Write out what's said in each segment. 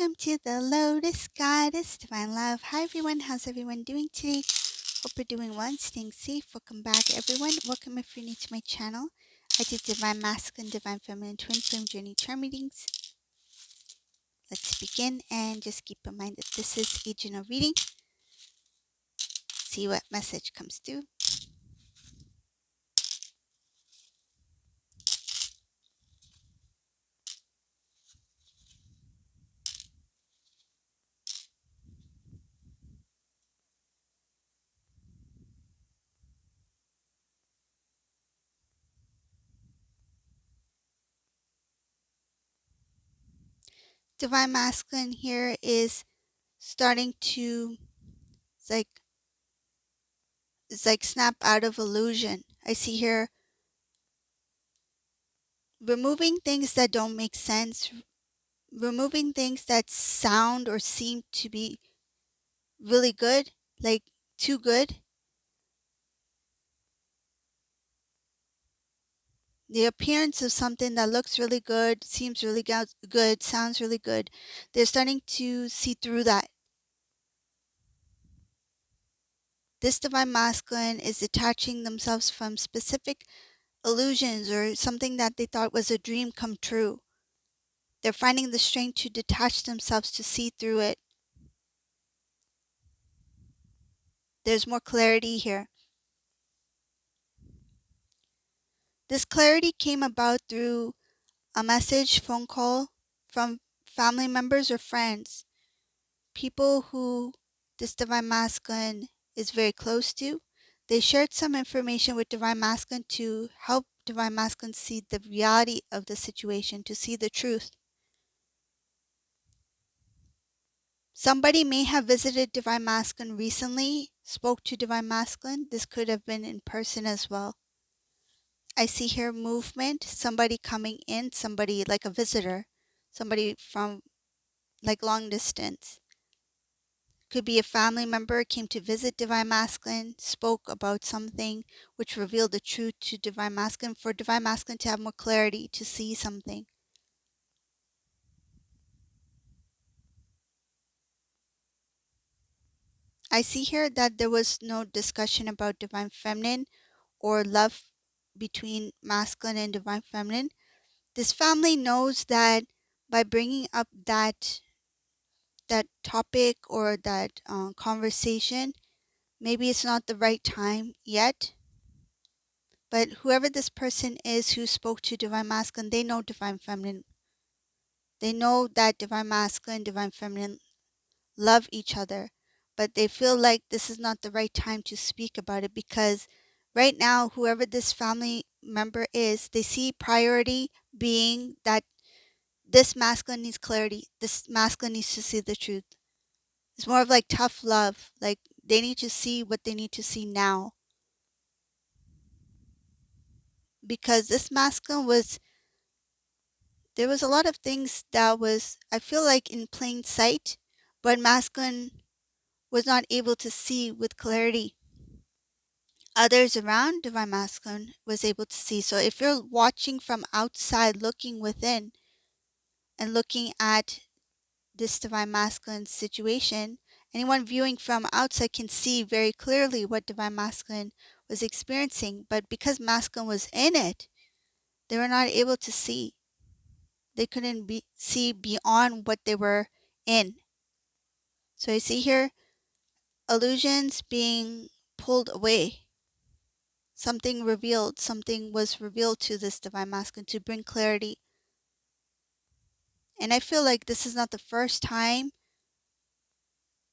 welcome to the Lotus Goddess Divine Love. Hi everyone, how's everyone doing today? Hope you're doing well and staying safe. Welcome back everyone. Welcome if you're new to my channel. I do Divine Masculine, Divine Feminine, Twin Flame Journey Charm readings. Let's begin and just keep in mind that this is a general reading. See what message comes through. Divine Masculine here is starting to it's like snap out of illusion. I see here removing things that don't make sense, removing things that sound or seem to be really good, like too good. The appearance of something that looks really good, seems really good, sounds really good. They're starting to see through that. This divine masculine is detaching themselves from specific illusions or something that they thought was a dream come true. They're finding the strength to detach themselves to see through it. There's more clarity here. This clarity came about through a message, phone call from family members or friends, people who this divine masculine is very close to. They shared some information with divine masculine to help divine masculine see the reality of the situation, to see the truth. Somebody may have visited divine masculine recently, spoke to divine masculine. This could have been in person as well. I see here movement, somebody coming in, somebody like a visitor, somebody from like long distance. Could be a family member came to visit divine masculine, spoke about something which revealed the truth to divine masculine, for divine masculine to have more clarity to see something. I see here that there was no discussion about divine feminine or love between masculine and divine feminine. This family knows that by bringing up that topic or that conversation, maybe it's not the right time yet. But whoever this person is who spoke to divine masculine, they know divine feminine. They know that divine masculine, divine feminine love each other, but they feel like this is not the right time to speak about it, because right now, whoever this family member is, they see priority being that this masculine needs clarity. This masculine needs to see the truth. It's more of like tough love. Like they need to see what they need to see now. Because this masculine there was a lot of things that was, I feel like, in plain sight, but masculine was not able to see with clarity. Others around divine masculine was able to see. So if you're watching from outside, looking within and looking at this divine masculine situation, anyone viewing from outside can see very clearly what divine masculine was experiencing. But because masculine was in it, they were not able to see. They couldn't see beyond what they were in. So I see here illusions being pulled away. Something revealed, something was revealed to this divine masculine to bring clarity. And I feel like this is not the first time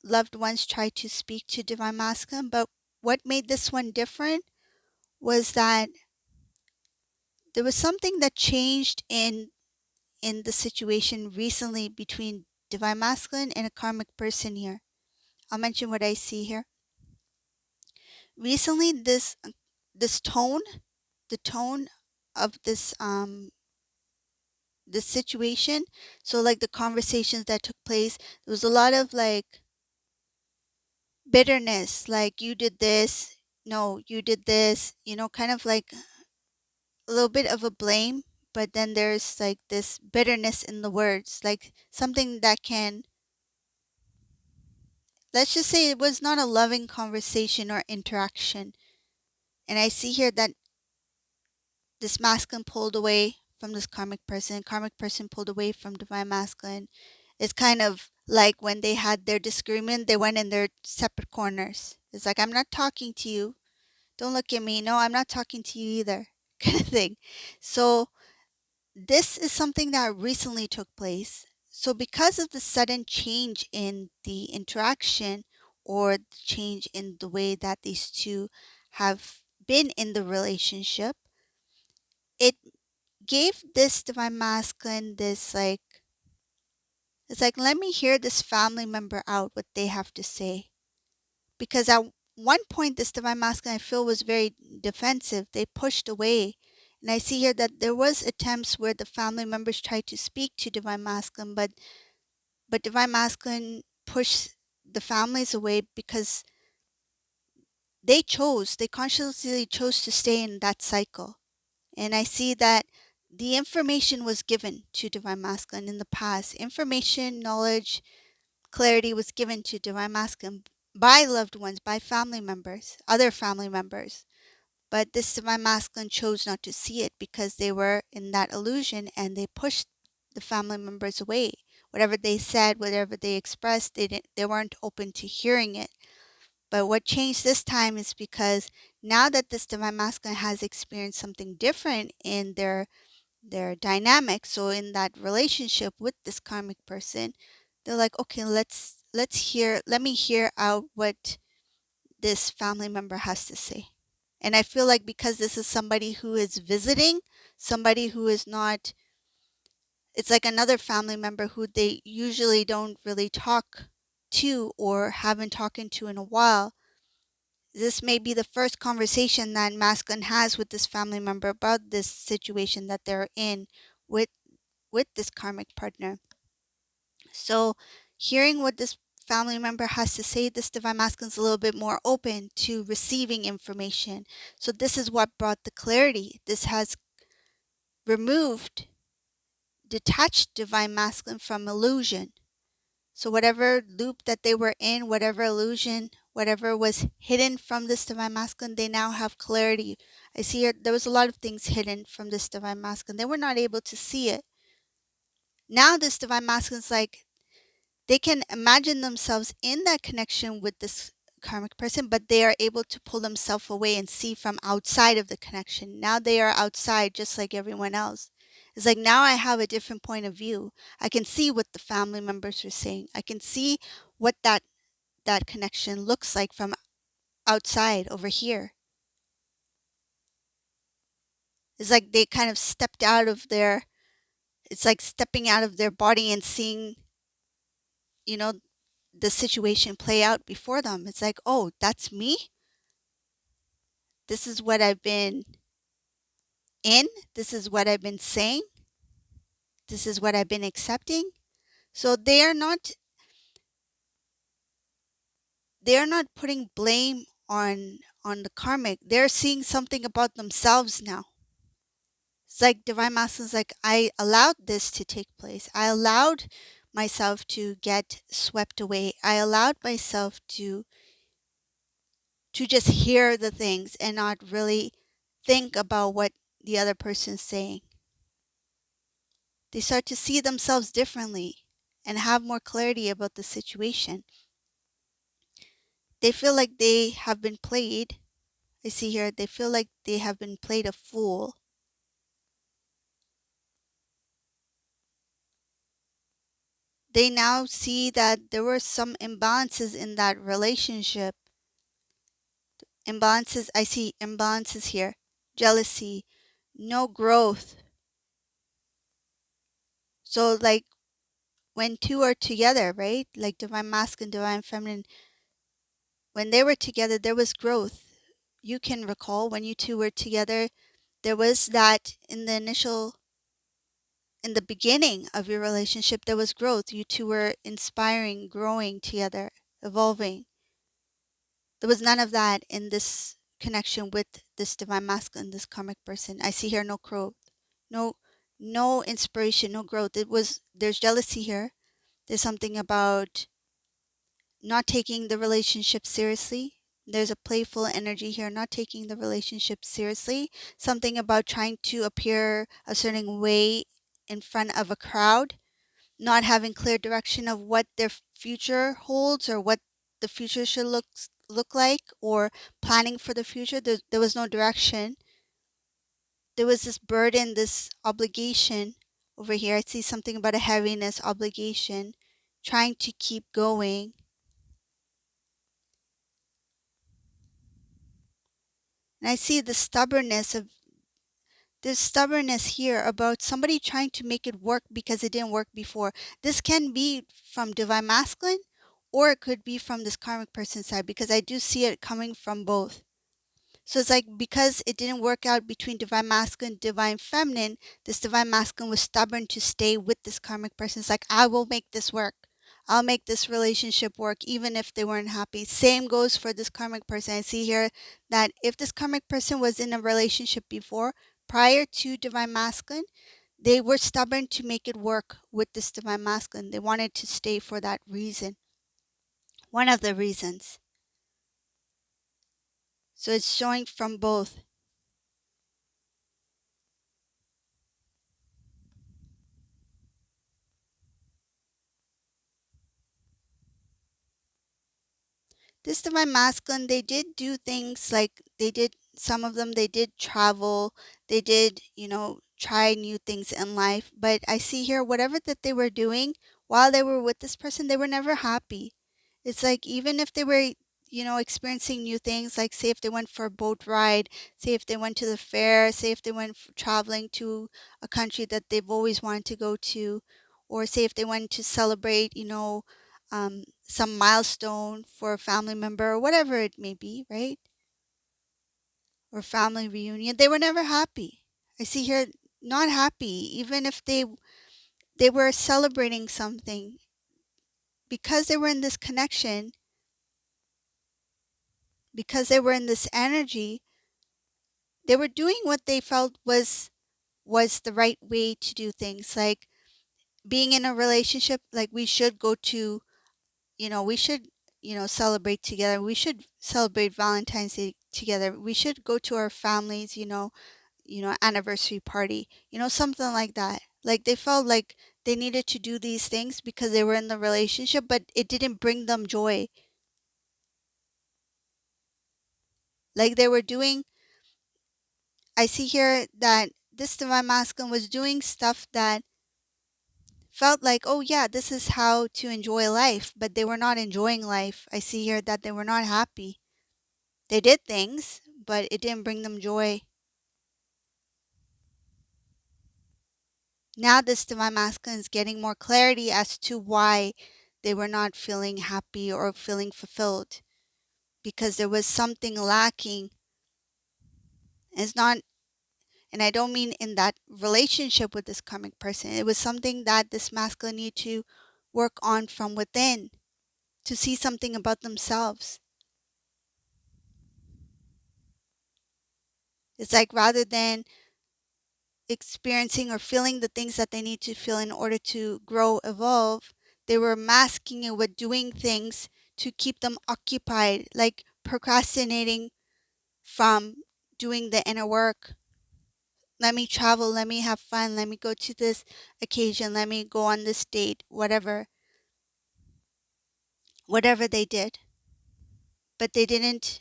loved ones tried to speak to divine masculine, but what made this one different was that there was something that changed in the situation recently between divine masculine and a karmic person here. I'll mention what I see here. Recently, this tone, the tone of this situation, so like the conversations that took place, there was a lot of like bitterness, like you did this, no, you did this, kind of like a little bit of a blame, but then there's like this bitterness in the words, like something that can, let's just say it was not a loving conversation or interaction. And I see here that this masculine pulled away from this karmic person pulled away from divine masculine. It's kind of like when they had their disagreement, they went in their separate corners. It's like, I'm not talking to you. Don't look at me. No, I'm not talking to you either, kind of thing. So this is something that recently took place. So because of the sudden change in the interaction or the change in the way that these two have been in the relationship, it gave this divine masculine this like, it's like, let me hear this family member out what they have to say. Because at one point this divine masculine I feel was very defensive. They pushed away. And I see here that there was attempts where the family members tried to speak to divine masculine, but divine masculine pushed the families away because they consciously chose to stay in that cycle. And I see that the information was given to divine masculine in the past. Information, knowledge, clarity was given to divine masculine by loved ones, by family members, other family members. But this divine masculine chose not to see it because they were in that illusion and they pushed the family members away. Whatever they said, whatever they expressed, they weren't open to hearing it. But what changed this time is because now that this divine masculine has experienced something different in their dynamic, so in that relationship with this karmic person, they're like, okay, let me hear out what this family member has to say. And I feel like because this is somebody who is visiting, somebody who is not, it's like another family member who they usually don't really talk to or haven't talked to in a while. This may be the first conversation that masculine has with this family member about this situation that they're in with this karmic partner. So hearing what this family member has to say, this divine masculine is a little bit more open to receiving information. So this is what brought the clarity. This has removed, detached divine masculine from illusion. So whatever loop that they were in, whatever illusion, whatever was hidden from this divine masculine, they now have clarity. I see here, there was a lot of things hidden from this divine masculine. They were not able to see it. Now this divine masculine is like, they can imagine themselves in that connection with this karmic person, but they are able to pull themselves away and see from outside of the connection. Now they are outside just like everyone else. It's like, now I have a different point of view. I can see what the family members are saying. I can see what that connection looks like from outside over here. It's like they kind of stepped out of their, it's like stepping out of their body and seeing, you know, the situation play out before them. It's like, oh, that's me. This is what I've been in. This is what I've been saying. This is what I've been accepting. So they are not putting blame on the karmic. They're seeing something about themselves now. It's like divine masculine is like, I allowed this to take place. I allowed myself to get swept away. I allowed myself to just hear the things and not really think about what the other person's saying. They start to see themselves differently and have more clarity about the situation. They feel like they have been played. I see here, they feel like they have been played a fool. They now see that there were some imbalances in that relationship. Imbalances, I see imbalances here. Jealousy, no growth. So like when two are together, right? Like divine masculine, divine feminine, when they were together, there was growth. You can recall when you two were together, there was that in the beginning of your relationship, there was growth. You two were inspiring, growing together, evolving. There was none of that in this connection with this divine masculine, this karmic person. I see here no growth, no no inspiration, no growth. There's jealousy here. There's something about not taking the relationship seriously. There's a playful energy here, not taking the relationship seriously. Something about trying to appear a certain way in front of a crowd, not having clear direction of what their future holds or what the future should look like, or planning for the future. There was no direction. There was this burden, this obligation over here. I see something about a heaviness, obligation, trying to keep going. And I see the stubbornness of there's stubbornness here about somebody trying to make it work because it didn't work before. This can be from divine masculine, or it could be from this karmic person side, because I do see it coming from both. So it's like, because it didn't work out between divine masculine and divine feminine, this divine masculine was stubborn to stay with this karmic person. It's like, I will make this work. I'll make this relationship work even if they weren't happy. Same goes for this karmic person. I see here that if this karmic person was in a relationship before, prior to divine masculine, they were stubborn to make it work with this divine masculine. They wanted to stay for that reason. One of the reasons. So it's showing from both. This divine masculine, they did do things like some of them, they did travel, they did, try new things in life. But I see here, whatever that they were doing while they were with this person, they were never happy. It's like, even if they were, experiencing new things, like say if they went for a boat ride, say if they went to the fair, say if they went traveling to a country that they've always wanted to go to, or say if they went to celebrate, some milestone for a family member or whatever it may be, right? Or family reunion, they were never happy. I see here, not happy, even if they were celebrating something, because they were in this connection, because they were in this energy, they were doing what they felt was the right way to do things. Like being in a relationship, like we should go to, we should, celebrate together. We should celebrate Valentine's Day together. We should go to our families, anniversary party, something like that. Like they felt like they needed to do these things because they were in the relationship, but it didn't bring them joy. Like they were doing, I see here that this divine masculine was doing stuff that felt like, oh yeah, this is how to enjoy life, but they were not enjoying life. I see here that they were not happy. They did things, but it didn't bring them joy. Now this divine masculine is getting more clarity as to why they were not feeling happy or feeling fulfilled, because there was something lacking. It's not, and I don't mean in that relationship with this karmic person. It was something that this masculine needed to work on from within, to see something about themselves. It's like, rather than experiencing or feeling the things that they need to feel in order to grow, evolve, they were masking it with doing things to keep them occupied, like procrastinating from doing the inner work. Let me travel, let me have fun, let me go to this occasion, let me go on this date, whatever they did. But they didn't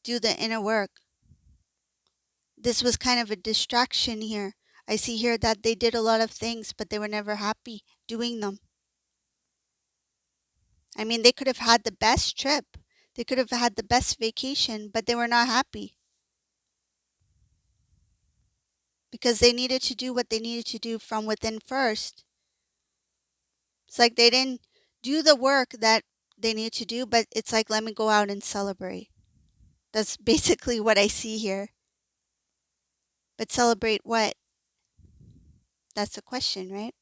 do the inner work. This was kind of a distraction here. I see here that they did a lot of things, but they were never happy doing them. I mean, they could have had the best trip. They could have had the best vacation, but they were not happy because they needed to do what they needed to do from within first. It's like they didn't do the work that they need to do, but it's like, let me go out and celebrate. That's basically what I see here. But celebrate what? That's the question, right?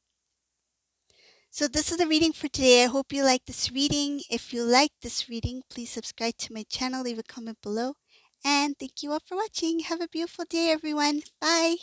So this is the reading for today. I hope you like this reading. If you like this reading, please subscribe to my channel, leave a comment below. And thank you all for watching. Have a beautiful day, everyone. Bye.